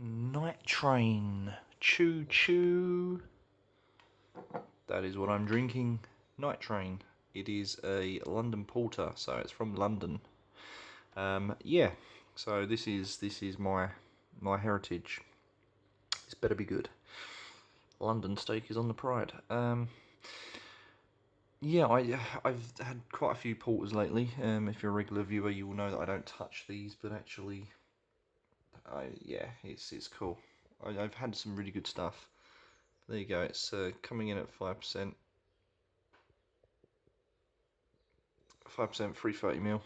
Night Train. Choo choo. That is what I'm drinking. Night Train. It is a London Porter, so it's from London. Yeah. So this is my heritage. This better be good. London steak is on the pride. Yeah, I've had quite a few porters lately. If you're a regular viewer, you will know that I don't touch these, but actually, yeah, it's cool. I've had some really good stuff. There you go. It's coming in at 5%. 5% free 30ml.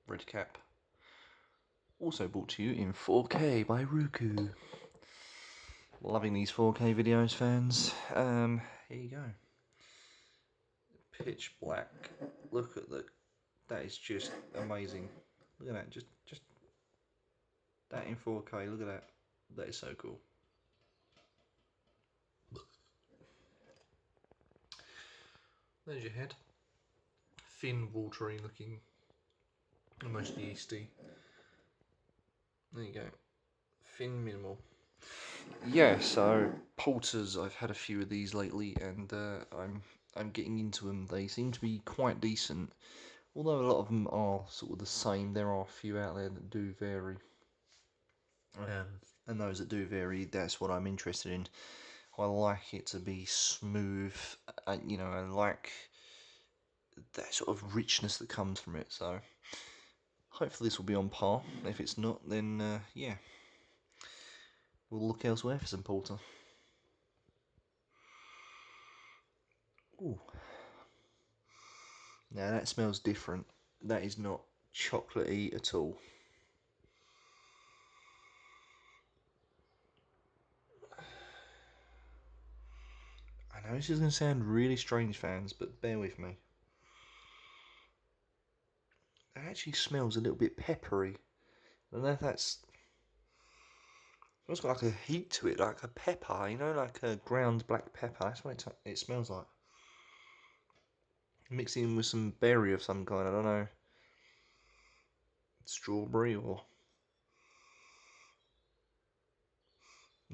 Red cap. Also brought to you in 4K by Roku. Loving these 4K videos, fans. Here you go. Pitch black. Look at that is just amazing. Look at that. Just that in 4K. Look at that. That is so cool. There's your head. Thin, watery looking. Almost yeasty. There you go. Thin, minimal. Yeah, so porters, I've had a few of these lately, and I'm getting into them. They seem to be quite decent, although a lot of them are sort of the same. There are a few out there that do vary, and those that do vary, that's what I'm interested in. I like it to be smooth, you know, I like that sort of richness that comes from it. So hopefully this will be on par. If it's not, then yeah, we'll look elsewhere for some porter. Ooh. Now that smells different. That is not chocolatey at all. I know this is going to sound really strange, fans, but bear with me. It actually smells a little bit peppery. I don't know if that's... It's got like a heat to it, like a pepper, you know, like a ground black pepper. That's what it smells like. Mixing with some berry of some kind, I don't know. Strawberry or...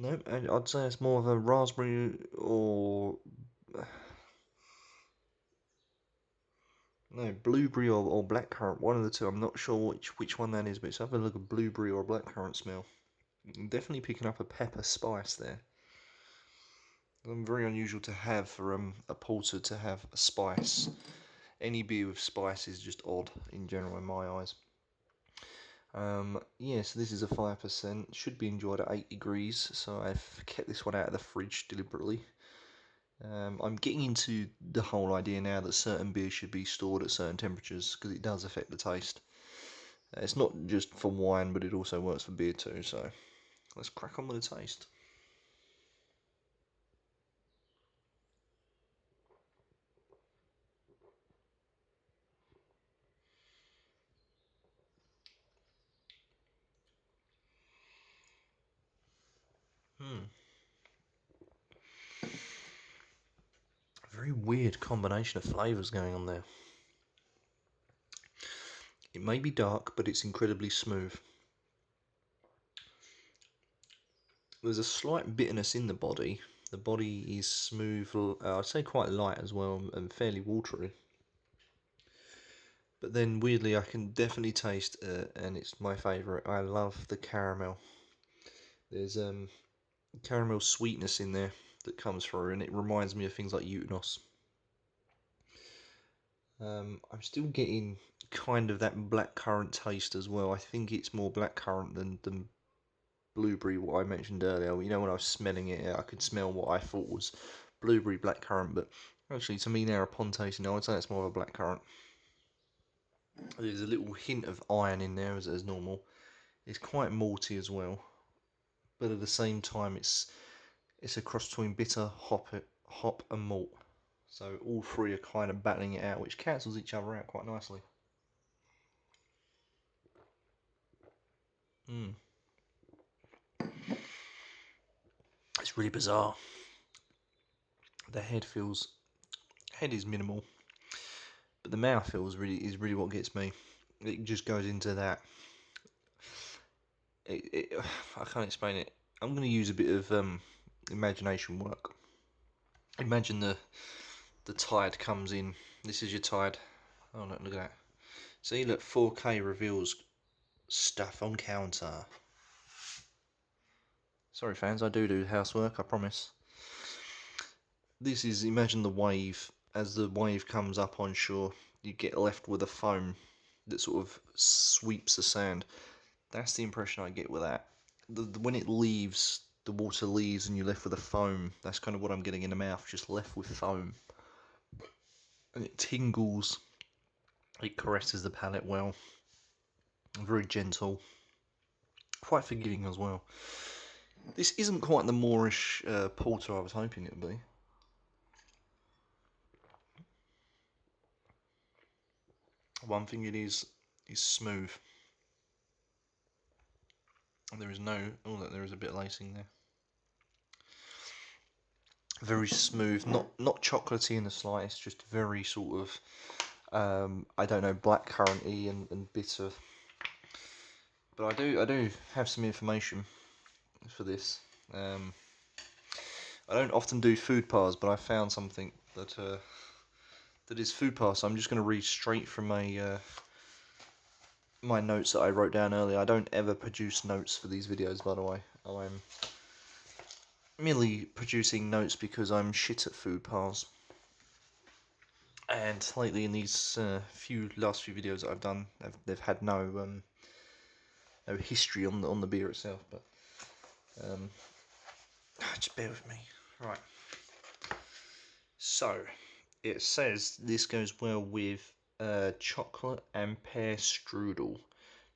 Nope, I'd say it's more of a raspberry or... No, blueberry or blackcurrant, one of the two. I'm not sure which one that is, but it's either like a blueberry or a blackcurrant smell. I'm definitely picking up a pepper spice there. Very unusual to have for a porter to have a spice. Any beer with spice is just odd in general in my eyes. Yeah, so this is a 5%. Should be enjoyed at 8 degrees, so I've kept this one out of the fridge deliberately. I'm getting into the whole idea now that certain beers should be stored at certain temperatures because it does affect the taste. It's not just for wine, but it also works for beer too, so let's crack on with the taste. A very weird combination of flavours going on there. It may be dark, but it's incredibly smooth. There's a slight bitterness in the body. The body is smooth, I'd say quite light as well, and fairly watery. But then weirdly I can definitely taste, and it's my favourite, I love the caramel. There's caramel sweetness in there that comes through, and it reminds me of things like Utanos. I'm still getting kind of that blackcurrant taste as well. I think it's more blackcurrant than blueberry, what I mentioned earlier. You know, when I was smelling it, I could smell what I thought was blueberry blackcurrant, but actually to me now upon tasting, I would say it's more of a blackcurrant. There's a little hint of iron in there as normal. It's quite malty as well, but at the same time it's a cross between bitter, hop and malt. So all three are kind of battling it out, which cancels each other out quite nicely. It's really bizarre. The head is minimal, but the mouth feels really what gets me. It just goes into that. I can't explain it. I'm going to use a bit of imagination work. Imagine the tide comes in. This is your tide. Oh look at that. See, look, 4K reveals stuff on counter. Sorry fans, I do housework, I promise. This is, imagine the wave. As the wave comes up on shore, you get left with a foam that sort of sweeps the sand. That's the impression I get with that. When it leaves, the water leaves and you're left with a foam. That's kind of what I'm getting in the mouth, just left with foam. And it tingles. It caresses the palate well. Very gentle. Quite forgiving as well. This isn't quite the Moorish porter I was hoping it would be. One thing it is smooth. And there is no... Oh, look, there is a bit of lacing there. Very smooth, not chocolatey in the slightest, just very sort of, I don't know, blackcurranty and bitter. But I do have some information for this. I don't often do food pars, but I found something that that is food par. So I'm just going to read straight from my notes that I wrote down earlier. I don't ever produce notes for these videos, by the way. I'm merely producing notes because I'm shit at food pars. And lately in these last few videos that I've done, they've had no history on the beer itself. But just bear with me. Right. So it says this goes well with chocolate and pear strudel,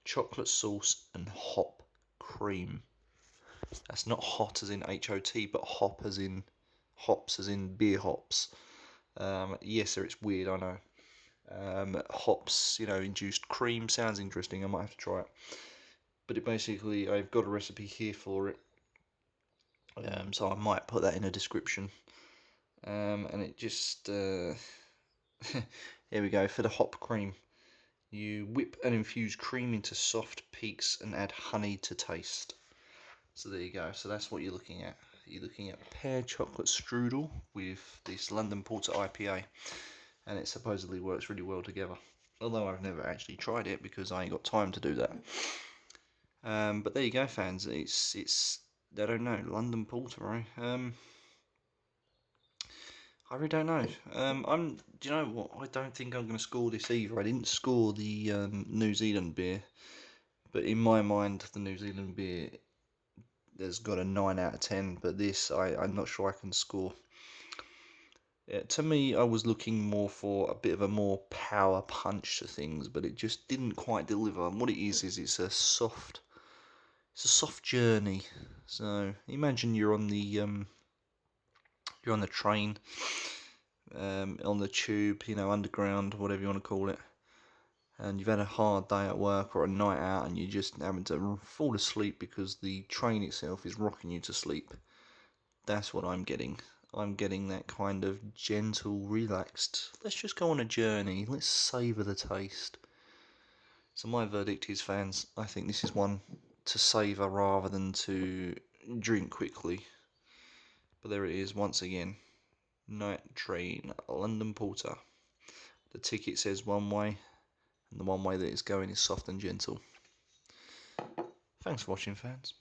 chocolate sauce and hop cream. That's not hot as in H-O-T, but hop as in hops as in beer hops. Yes, sir, it's weird, I know. Hops, induced cream sounds interesting. I might have to try it. But it basically, I've got a recipe here for it. So I might put that in a description. And it just, here we go, for the hop cream. You whip and infuse cream into soft peaks and add honey to taste. So there you go, so that's what you're looking at. You're looking at pear chocolate strudel with this London Porter IPA. And it supposedly works really well together. Although I've never actually tried it because I ain't got time to do that. But there you go, fans. It's I don't know, London Porter, right? I really don't know. Do you know what? I don't think I'm going to score this either. I didn't score the New Zealand beer, but in my mind, the New Zealand beer has got a 9 out of 10. But this, I'm not sure I can score. Yeah, to me, I was looking more for a bit of a more power punch to things, but it just didn't quite deliver. And what it is it's a soft journey. So imagine you're on the train, on the tube, underground, whatever you want to call it, and you've had a hard day at work or a night out, and you're just having to fall asleep because the train itself is rocking you to sleep. That's what I'm getting. I'm getting that kind of gentle, relaxed, let's just go on a journey, let's savour the taste. So my verdict is, fans, I think this is one to savour rather than to drink quickly. But there it is, once again. Night Train, London Porter. The ticket says one way, and the one way that it's going is soft and gentle. Thanks for watching, fans.